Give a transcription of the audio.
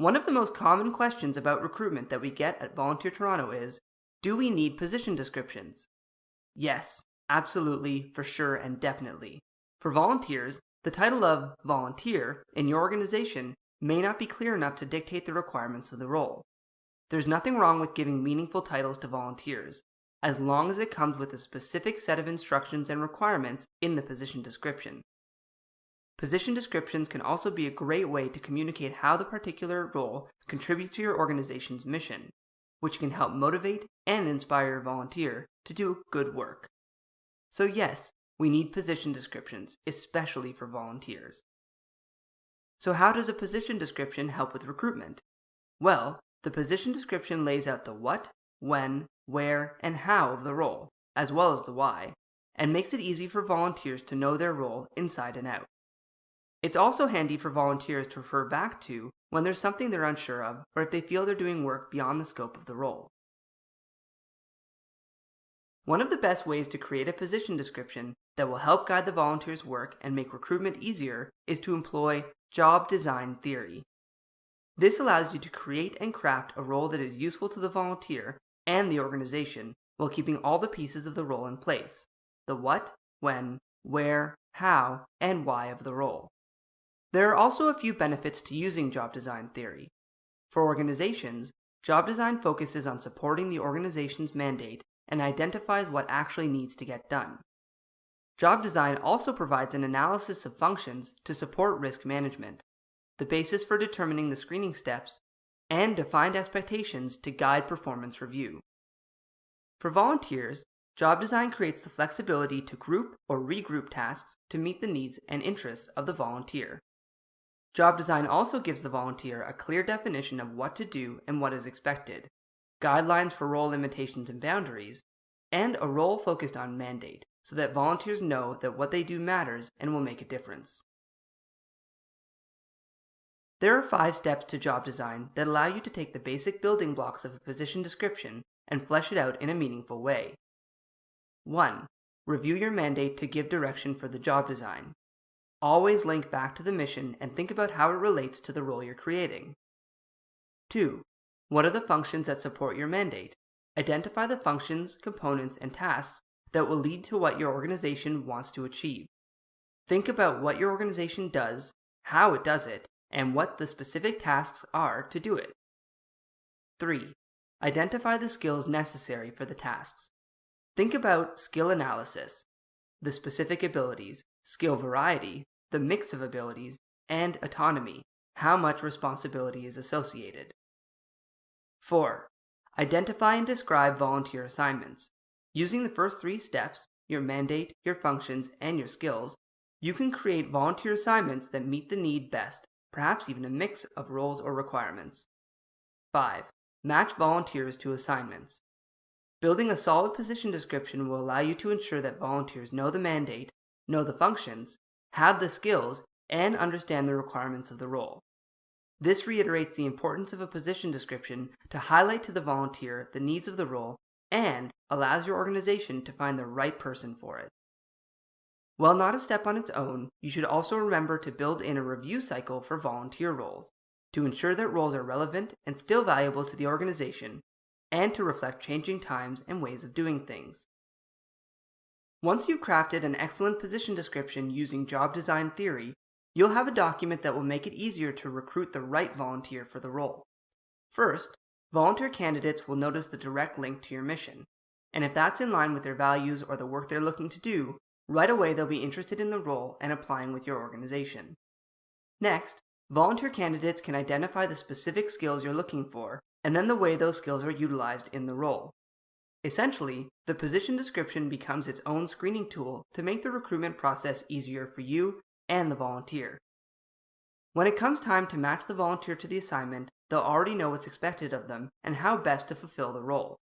One of the most common questions about recruitment that we get at Volunteer Toronto is, do we need position descriptions? Yes, absolutely, for sure, and definitely. For volunteers, the title of volunteer in your organization may not be clear enough to dictate the requirements of the role. There's nothing wrong with giving meaningful titles to volunteers, as long as it comes with a specific set of instructions and requirements in the position description. Position descriptions can also be a great way to communicate how the particular role contributes to your organization's mission, which can help motivate and inspire your volunteer to do good work. So yes, we need position descriptions, especially for volunteers. So how does a position description help with recruitment? Well, the position description lays out the what, when, where, and how of the role, as well as the why, and makes it easy for volunteers to know their role inside and out. It's also handy for volunteers to refer back to when there's something they're unsure of or if they feel they're doing work beyond the scope of the role. One of the best ways to create a position description that will help guide the volunteer's work and make recruitment easier is to employ job design theory. This allows you to create and craft a role that is useful to the volunteer and the organization while keeping all the pieces of the role in place: the what, when, where, how, and why of the role. There are also a few benefits to using job design theory. For organizations, job design focuses on supporting the organization's mandate and identifies what actually needs to get done. Job design also provides an analysis of functions to support risk management, the basis for determining the screening steps, and defined expectations to guide performance review. For volunteers, job design creates the flexibility to group or regroup tasks to meet the needs and interests of the volunteer. Job design also gives the volunteer a clear definition of what to do and what is expected, guidelines for role limitations and boundaries, and a role focused on mandate, so that volunteers know that what they do matters and will make a difference. There are 5 steps to job design that allow you to take the basic building blocks of a position description and flesh it out in a meaningful way. 1. Review your mandate to give direction for the job design. Always link back to the mission and think about how it relates to the role you're creating. 2. What are the functions that support your mandate? Identify the functions, components, and tasks that will lead to what your organization wants to achieve. Think about what your organization does, how it does it, and what the specific tasks are to do it. 3. Identify the skills necessary for the tasks. Think about skill analysis, the specific abilities, skill variety, the mix of abilities, and autonomy, how much responsibility is associated. 4. Identify and describe volunteer assignments. Using the first 3 steps, your mandate, your functions, and your skills, you can create volunteer assignments that meet the need best, perhaps even a mix of roles or requirements. 5. Match volunteers to assignments. Building a solid position description will allow you to ensure that volunteers know the mandate, know the functions, have the skills, and understand the requirements of the role. This reiterates the importance of a position description to highlight to the volunteer the needs of the role and allows your organization to find the right person for it. While not a step on its own, you should also remember to build in a review cycle for volunteer roles to ensure that roles are relevant and still valuable to the organization, and to reflect changing times and ways of doing things. Once you've crafted an excellent position description using job design theory, you'll have a document that will make it easier to recruit the right volunteer for the role. First, volunteer candidates will notice the direct link to your mission, and if that's in line with their values or the work they're looking to do, right away they'll be interested in the role and applying with your organization. Next, volunteer candidates can identify the specific skills you're looking for, and then the way those skills are utilized in the role. Essentially, the position description becomes its own screening tool to make the recruitment process easier for you and the volunteer. When it comes time to match the volunteer to the assignment, they'll already know what's expected of them and how best to fulfill the role.